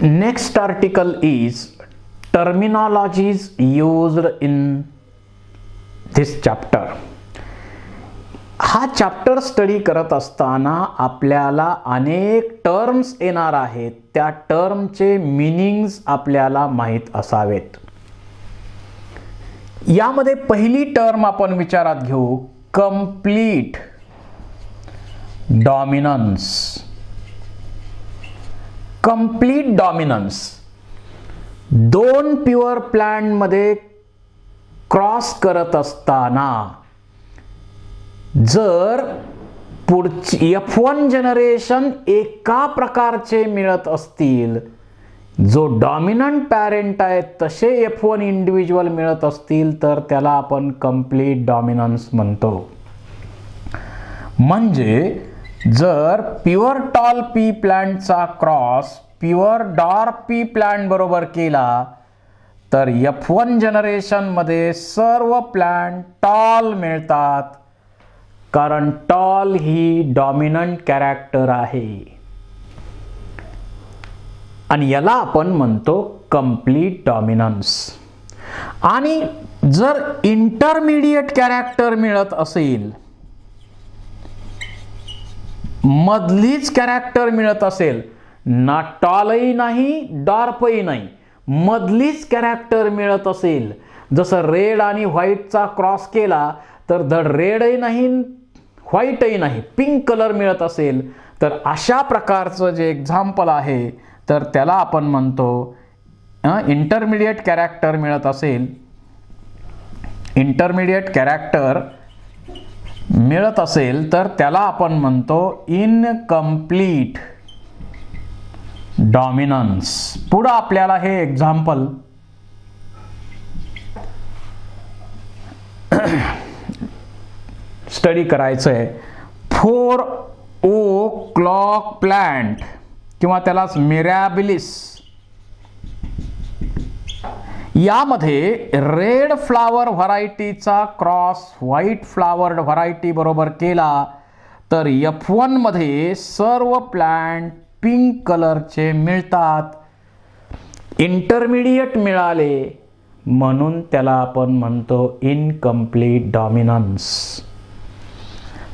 Next article is terminologies used in this chapter. हा chapter study करत असताना आपल्याला अनेक टर्म्स येणार आहेत, त्या टर्मचे मीनिंग्स आपल्याला माहीत असावेत. यामध्ये पहिली टर्म आपण विचारात घेऊ, कंप्लीट डॉमिनन्स. कंप्लीट डॉमिनन्स दोन प्युअर प्लांट मध्ये क्रॉस करत असताना जर पुढची F1 जनरेशन एका प्रकारचे मिळत असतील, जो डॉमिनंट पॅरेंट आहे तसे F1 इंडिव्हिज्युअल मिळत असतील, तर त्याला आपण कंप्लीट डॉमिनन्स म्हणतो. म्हणजे जर प्युअर टॉल पी प्लांटचा cross pure dwarf pea plant बरोबर केला तर F1 जनरेशन मध्ये सर्व प्लांट टॉल मिळतात, कारण टॉल ही डॉमिनंट कॅरेक्टर आहे आणि याला आपण म्हणतो कंप्लीट डॉमिनन्स. आणि जर इंटरमिडिएट कॅरेक्टर मिळत असेल, मधलीच कॅरेक्टर मिळत असेल, ना टॉलही नाही डॉर्फही नाही, मधलीच कॅरेक्टर मिळत असेल, जसं रेड आणि व्हाईटचा क्रॉस केला तर धड रेडही नाही व्हाईटही नाही, पिंक कलर मिळत असेल, तर अशा प्रकारचं जे एक्झाम्पल आहे तर त्याला आपण म्हणतो इंटरमिडिएट कॅरेक्टर मिळत असेल, इंटरमिडिएट कॅरेक्टर मिळत असेल तर त्याला आपण म्हणतो इनकम्प्लीट डॉमिनन्स. पुढे आपल्याला हे एक्झाम्पल स्टडी करायचं आहे. 4 ओक क्लॉक प्लांट किंवा त्यालाच मिरॅबिलिस, यामध्ये रेड फ्लावर व्हरायटीचा क्रॉस व्हाईट फ्लावर्ड व्हरायटी बरोबर केला तर F1 मध्ये सर्व प्लांट पिंक कलरचे मिळतात. इंटरमिडिएट मिळाले म्हणून त्याला आपण म्हणतो इनकम्प्लीट डॉमिनन्स.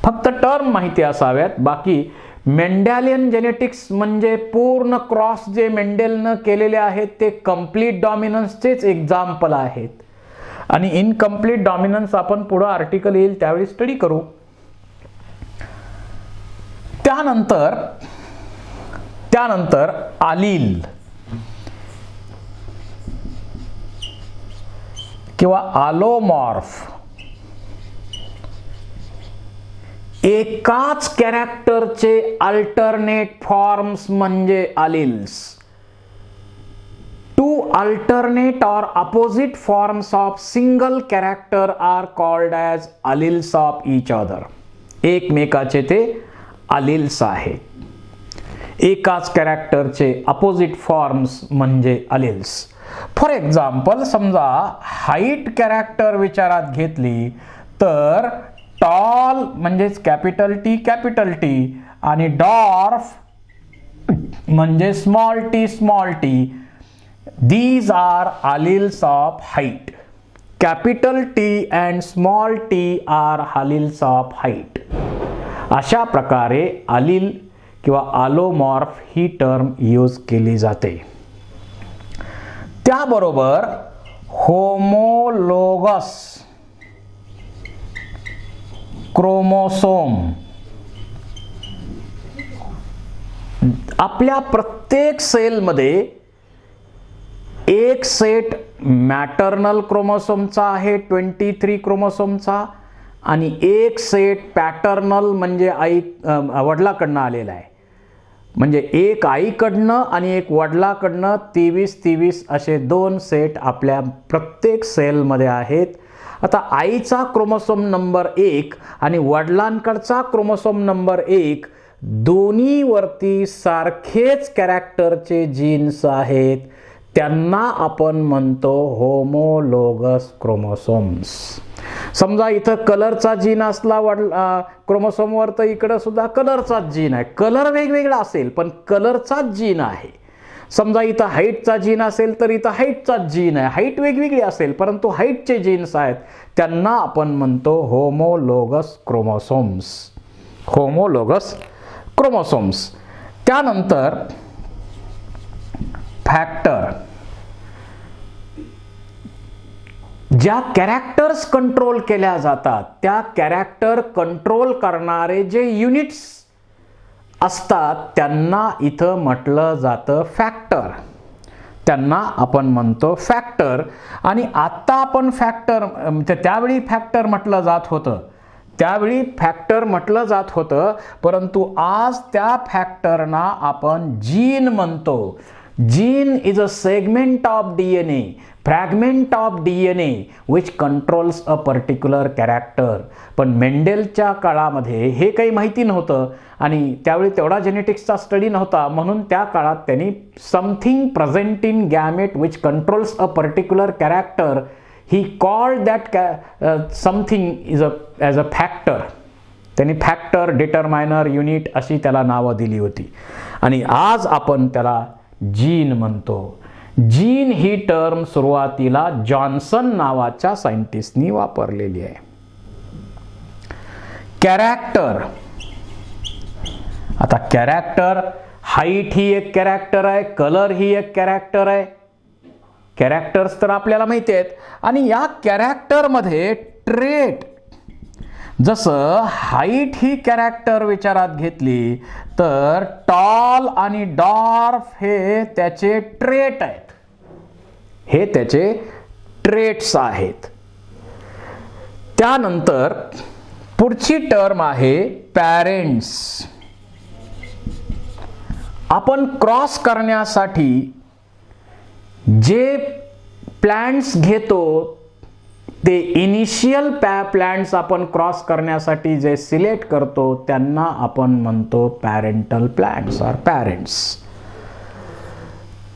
फक्त टर्म माहिती असाव्यात. बाकी मेंडेलियन जेनेटिक्स म्हणजे पूर्ण क्रॉस जे मेंडेलनं केलेले आहेत ते कंप्लीट डॉमिनन्सचेच एक्झाम्पल आहेत. आणि इनकम्प्लीट डॉमिनन्स आपण पुढे आर्टिकल येईल त्यावेळी स्टडी करू. त्यानंतर आलील किंवा आलोमॉर्फ, एकाच कॅरेक्टरचे अल्टरनेट फॉर्म्स म्हणजे अलिल्स. 2 अल्टरनेट और opposite forms of single character are called as alleles of each other. एकमेकाचे ते अलिल्स आहेत. एकाच कॅरेक्टरचे अपोजिट फॉर्म्स म्हणजे अलिल्स. फॉर एक्झाम्पल, समजा हाईट कॅरेक्टर विचारात घेतली तर टॉल म्हणजेच कॅपिटल टी आणि डॉर्फ म्हणजे small T. These are alleles of height. Capital T and small T are alleles of height. अशा प्रकारे अलिल किंवा आलोमॉर्फ ही टर्म यूज केली जाते. त्याबरोबर होमोलोगस क्रोमोसोम, आपल्या प्रत्येक सेलमध्ये एक सेट मॅटर्नल क्रोमोसोमचा आहे 23 क्रोमोसोमचा आणि एक सेट पॅटर्नल म्हणजे आई वडिलाकडनं आलेला आहे. म्हणजे एक आईकडनं आणि एक वडिलाकडनं 23 असे 2 सेट आपल्या प्रत्येक सेलमध्ये आहेत. आता आईचा क्रोमोसोम नंबर 1 आणि वडिलांकडचा क्रोमोसोम नंबर 1 दोन्हीवरती सारखेच कॅरेक्टरचे जीन्स आहेत, त्यांना आपण म्हणतो होमोलोगस क्रोमोसोम्स. समजा इथं कलरचा जीन असला क्रोमोसोमवर, तर इकडं सुद्धा कलरचाच जीन आहे. कलर वेगवेगळा असेल पण कलरचाच जीन आहे. समजा इथं हाईटचा जीन असेल तर इथं हाईटचाच जीन आहे. हाईट वेगवेगळी असेल परंतु हाईटचे जीन्स आहेत, त्यांना आपण म्हणतो होमोलोगस क्रोमोसोम्स. Homologous chromosomes. त्यानंतर फॅक्टर. ज्या कॅरेक्टर्स कंट्रोल केल्या जातात त्या कॅरेक्टर कंट्रोल करणारे जे युनिट्स असतात त्यांना इथं म्हटलं जातं फॅक्टर. त्यांना आपण म्हणतो फॅक्टर. आणि आता आपण फॅक्टर, त्यावेळी फॅक्टर म्हटलं जात होतं, त्यावेळी फॅक्टर म्हटलं जात होतं, परंतु आज त्या फॅक्टरना आपण जीन म्हणतो. Gene is a segment of DNA, fragment of DNA which controls a particular character. पण मेंडेलच्या काळामध्ये हे काही माहिती नव्हतं आणि त्यावेळी तेवढा जेनेटिक्सचा स्टडी नव्हता, म्हणून त्या काळात त्यांनी something present in gamete which controls a particular character, he called that something is as a factor. त्यांनी फॅक्टर, डिटरमायनर, युनिट अशी त्याला नावं दिली होती. आणि आज आपण त्याला जीन म्हणतो. जीन ही टर्म सुरुवातीला जॉन्सन नावाच्या सायंटिस्टनी वापरलेली आहे. कॅरेक्टर. आता कॅरेक्टर, हाईट ही एक कॅरेक्टर आहे, कलर ही एक कॅरेक्टर आहे. कॅरेक्टर्स तर आपल्याला माहिती आहेत. आणि या कॅरेक्टरमध्ये ट्रेट, जसं हाईट ही कॅरेक्टर विचारात घेतली तर टॉल आणि डॉर्फ हे त्याचे ट्रेट आहेत. हे त्याचे ट्रेट्स आहेत. त्यानंतर पुढची टर्म आहे पॅरेंट्स. आपण क्रॉस करण्यासाठी जे प्लांट्स घेतो ते इनिशियल प्लांट्स आपण क्रॉस करण्यासाठी जे सिलेक्ट करतो त्यांना आपण म्हणतो पॅरेंटल प्लांट्स ऑर पॅरेंट्स.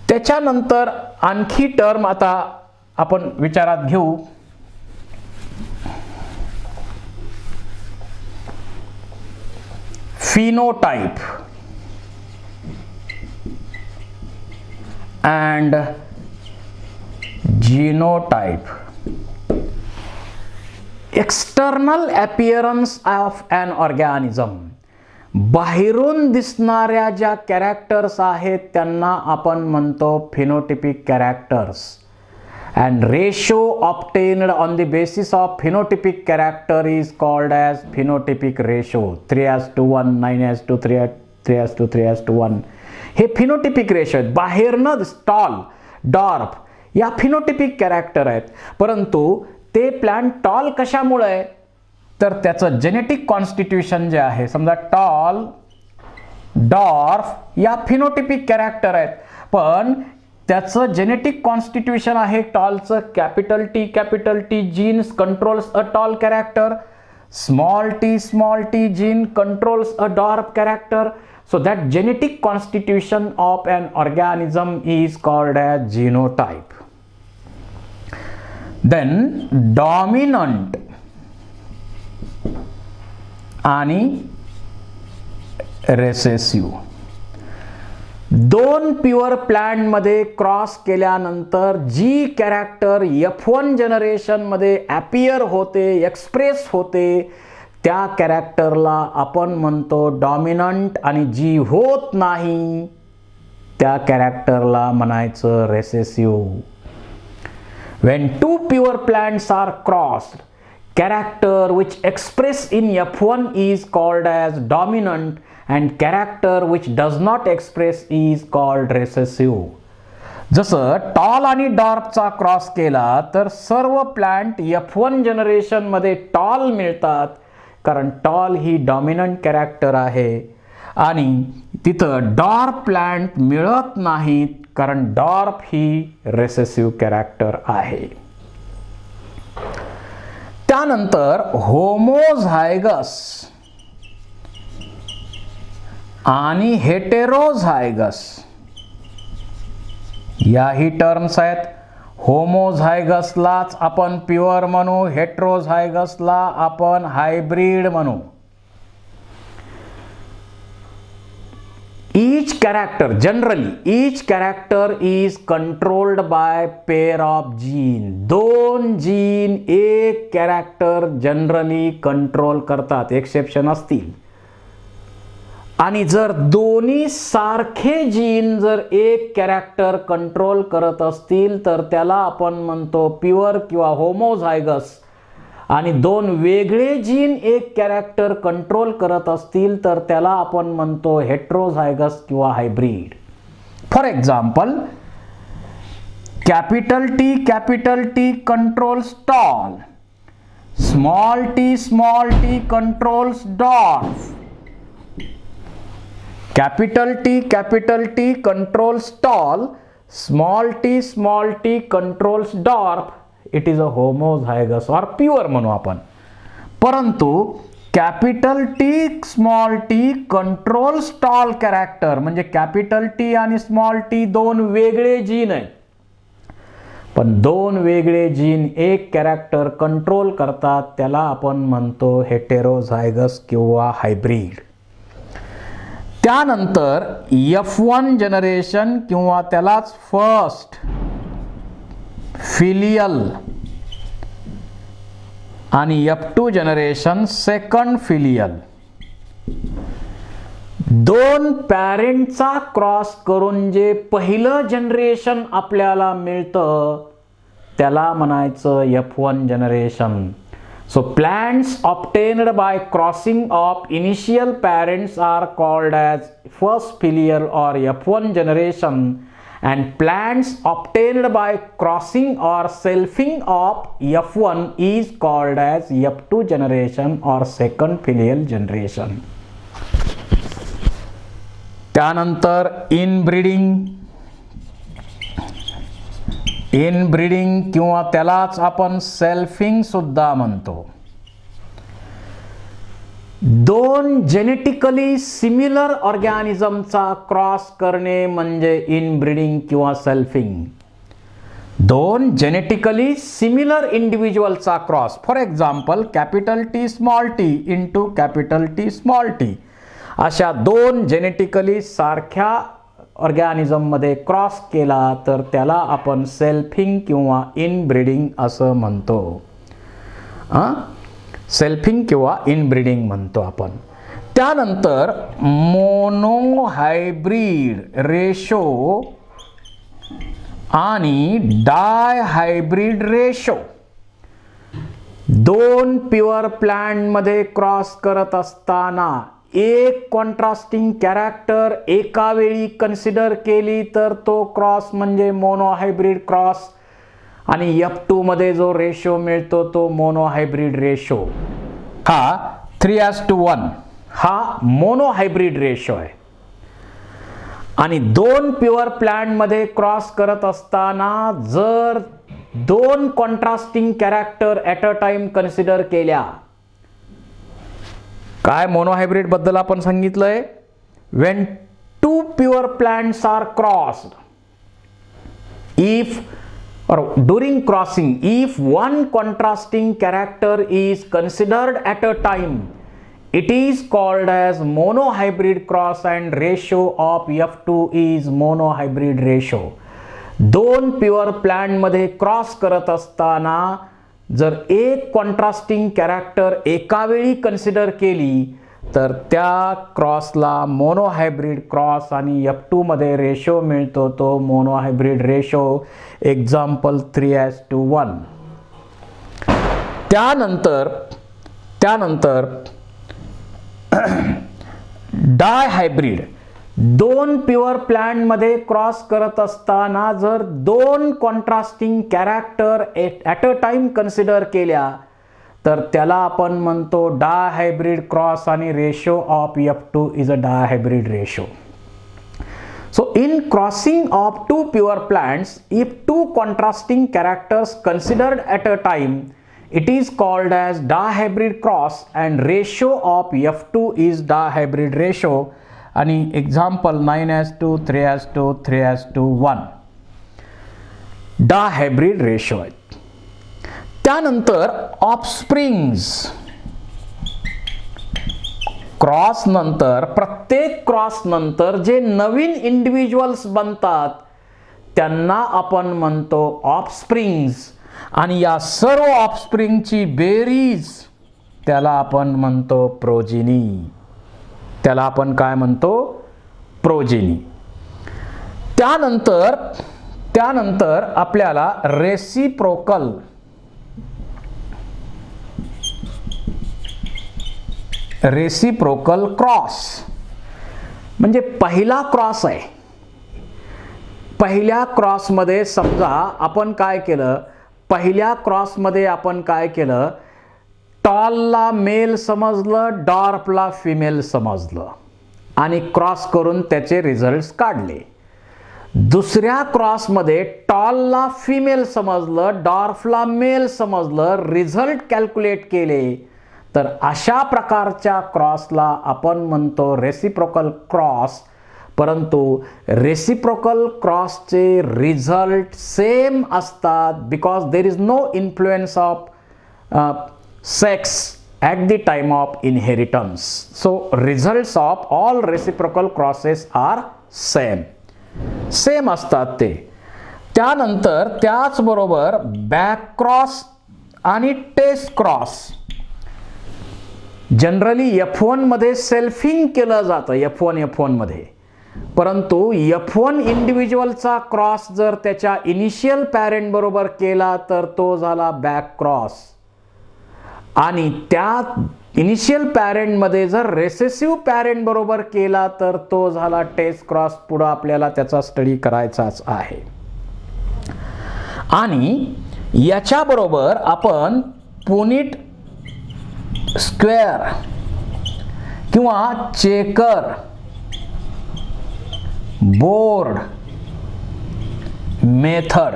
त्याच्यानंतर आणखी टर्म आता आपण विचारात घेऊ. Phenotype and genotype. External appearance of an organism. बाहेरून दिसणाऱ्या ज्या कॅरेक्टर्स आहेत त्यांना आपण म्हणतो phenotypic characters. And ratio obtained on the basis of phenotypic character is called as phenotypic ratio. 3:1, 9:3, 3:3:1. हे फिनोटिपिक रेशो आहेत. बाहेरनं टॉल, डॉर्फ या फिनोटिपिक कॅरेक्टर आहेत. परंतु ते प्लांट टॉल कशामुळे आहे तर त्याचं जेनेटिक कॉन्स्टिट्यूशन जे आहे, समजा टॉल, डॉर्फ या फिनोटिपिक कॅरेक्टर आहेत, पण त्याचं जेनेटिक कॉन्स्टिट्यूशन आहे टॉलचं capital T genes controls a tall character, small T gene controls a dwarf character. So that genetic constitution of an organism is called as genotype. Then dominant आणि recessive. दोन pure plant मध्ये cross केल्यानंतर जी character F1 generation मध्ये appear होते, express होते, त्या कॅरेक्टरला आपण म्हणतो डॉमिनंट. आणि जी होत नाही त्या कॅरेक्टरला म्हणायचं recessive. When two pure plants are crossed, character which express in F1 is called as dominant and character which does not express is called recessive. जसं टॉल आणि डॉर्फचा क्रॉस केला तर सर्व प्लांट F1 जनरेशन मध्ये टॉल मिळतात, कारण tall ही dominant character आहे. आणि तिथं डॉर्फ प्लांट मिळत नाहीत, कारण डॉर्फ ही रेसेसिव्ह कॅरेक्टर आहे. त्यानंतर होमोझायगस आणि हेटेरोझायगस याही टर्म्स आहेत. होमोझायगसलाच आपण प्युअर म्हणू, हेटेरोझायगसला आपण हायब्रिड म्हणू. each character is controlled by pair of gene. दोन जीन एक कॅरेक्टर जनरली कंट्रोल करतात, एक्सेप्शन असतील. आणि जर दोन्ही सारखे जीन जर एक कॅरेक्टर कंट्रोल करत असतील तर त्याला आपण म्हणतो प्युअर किंवा होमोझायगस. आणि दोन वेगळे जीन एक कॅरेक्टर कंट्रोल करत असतील तर त्याला आपण म्हणतो हेट्रोझायगस किंवा hybrid. For example, capital T controls tall, small T controls dwarf. Capital T controls tall, small t controls dwarf. It is a homozygous or pure म्हणू आपण. परंतु capital T small T controls tall character म्हणजे capital T आणि small T दोन वेगळे gene आहेत, पण दोन वेगळे जीन एक कॅरेक्टर कंट्रोल करतात, त्याला आपण म्हणतो हेटेरोझायगस किंवा हायब्रिड. त्यानंतर F1 जनरेशन किंवा त्यालाच फर्स्ट फिलियल आणि F2 जनरेशन सेकंड फिलियल. दोन पॅरेंटचा क्रॉस करून जे पहिलं जनरेशन आपल्याला मिळतं त्याला म्हणायचं F1 generation. So plants obtained by crossing of initial parents are called as first filial or F1 generation, and plants obtained by crossing or selfing of F1 is called as F2 generation or second filial generation. त्यानंतर inbreeding किंवा त्यालाच आपण selfing सुद्धा म्हणतो. दोन genetically similar ऑर्गॅनिझमचा cross करणे म्हणजे inbreeding किंवा सेल्फिंग. दोन जेनेटिकली सिमिलर इंडिव्हिज्युअलचा cross, for example capital T small T into capital T small T, अशा दोन जेनेटिकली सारख्या ऑर्गॅनिझम मध्ये क्रॉस केला तर त्याला आपण सेल्फिंग किंवा इनब्रीडिंग असं म्हणतो. सेल्फिंग किंवा इनब्रीडिंग म्हणतो आपण. त्यानंतर मोनोहायब्रिड रेशो आणि डायहायब्रिड रेशो. दोन प्युअर प्लांट मध्ये क्रॉस करत असताना एक कॉन्ट्रास्टिंग कॅरेक्टर एका वेळी कन्सिडर केली तर तो क्रॉस म्हणजे मोनोहायब्रिड क्रॉस, आणि F2 मध्ये जो रेशो मिळतो तो मोनोहायब्रिड रेशो. हा 3:1 हा मोनोहायब्रिड रेशो आहे. आणि दोन प्युअर प्लांट मध्ये क्रॉस करत असताना जर दोन contrasting character at a time consider केल्या, काय मोनोहायब्रिड बद्दल आपण सांगितलंय, when two pure plants are crossed, if or during crossing if one contrasting character is considered at a time, it is called as monohybrid cross and ratio of F2 is monohybrid ratio. दोन pure plant मध्ये cross करत असताना जर एक contrasting character एका वेळी consider केली तर त्या क्रॉसला मोनोहायब्रिड क्रॉस आणि F2 मध्ये रेशो मिळतो तो मोनोहायब्रिड रेशो. एक्झाम्पल 3:1. त्यानंतर डायहायब्रिड. दोन प्युअर प्लांट मध्ये क्रॉस करत असताना जर दोन contrasting character at a time consider केल्या तर त्याला आपण म्हणतो डायहायब्रिड क्रॉस आणि ratio of F2 is a dihybrid ratio. So in crossing of two pure plants, if two contrasting characters considered at a time, it is called as dihybrid cross and ratio of F2 is dihybrid ratio. आणि example 9:2, 3:2, 3:1 डायहायब्रिड ratio आहेत. त्यानंतर offsprings cross नंतर, प्रत्येक cross नंतर जे नवीन individuals बनतात त्यांना आपण म्हणतो ऑफस्प्रिंग्स, आणि या सर्व ऑफस्प्रिंगची बेरीज त्याला आपण म्हणतो प्रोजेनी. त्याला आपण काय म्हणतो? प्रोजेनी. त्यानंतर आपल्याला रेसिप्रोकल क्रॉस म्हणजे पहिला क्रॉस आहे. पहिल्या क्रॉसमध्ये समजा आपण काय केलं, पहिल्या क्रॉसमध्ये आपण काय केलं, टॉलला मेल समजलं, डॉर्फला फिमेल समजलं आणि क्रॉस करून त्याचे रिझल्ट्स काढले. दुसऱ्या क्रॉसमध्ये टॉलला फिमेल समजलं, डॉर्फला मेल समजलं, रिझल्ट कॅल्क्युलेट केले, तर अशा प्रकारच्या क्रॉसला आपण म्हणतो रेसिप्रोकल क्रॉस. परंतु रेसिप्रोकल क्रॉसचे रिझल्ट सेम असतात because there is no influence of sex at the time of inheritance. So results of all reciprocal crosses are same असतात ते. त्यानंतर त्याचबरोबर बॅक क्रॉस आणि टेस्ट क्रॉस जनरली F1 मध्ये selfing केलं जातं, F1 मध्ये. परंतु F1 इंडिव्हिज्युअलचा क्रॉस जर त्याच्या इनिशियल पॅरेंट बरोबर केला तर तो झाला बॅक क्रॉस, आणि त्या इनिशियल पॅरेंटमध्ये जर रेसेसिव्ह पॅरेंट बरोबर केला तर तो झाला टेस्ट क्रॉस. पुढे आपल्याला त्याचा स्टडी करायचाच आहे. आणि याच्याबरोबर आपण पुनिट स्क्वेअर किंवा चेकर बोर्ड मेथड,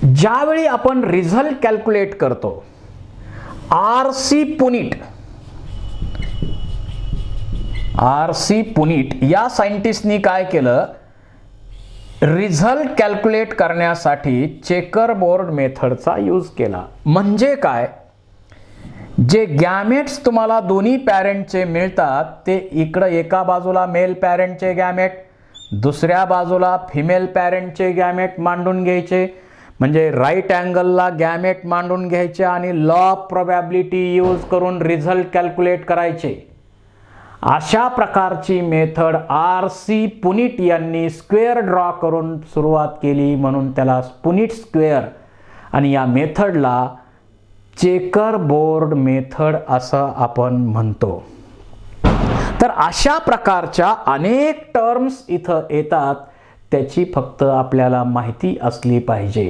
ज्यावेळी आपण रिझल्ट कॅल्क्युलेट करतो, आरसी पुनिट या सायंटिस्टनी काय केलं, रिझल्ट कॅल्क्युलेट करण्यासाठी चेकर बोर्ड मेथडचा यूज केला. म्हणजे काय, जे गॅमेट्स तुम्हाला दोन्ही पॅरेंटचे मिळतात ते इकडं एका बाजूला मेल पॅरेंटचे गॅमेट, दुसऱ्या बाजूला फिमेल पॅरेंटचे गॅमेट मांडून घ्यायचे. म्हणजे राईट अँगलला गॅमेट मांडून घ्यायचे आणि लॉ ऑफ प्रोबॅबिलिटी यूज करून रिझल्ट कॅल्क्युलेट करायचे. अशा प्रकारची मेथड आरसी पुनिट यांनी स्क्वेअर ड्रॉ करून सुरुवात केली, म्हणून त्याला पुनिट स्क्वेअर, आणि या मेथडला चेकर बोर्ड मेथड असं आपण म्हणतो. तर अशा प्रकारच्या अनेक टर्म्स इथं येतात, त्याची फक्त आपल्याला माहिती असली पाहिजे.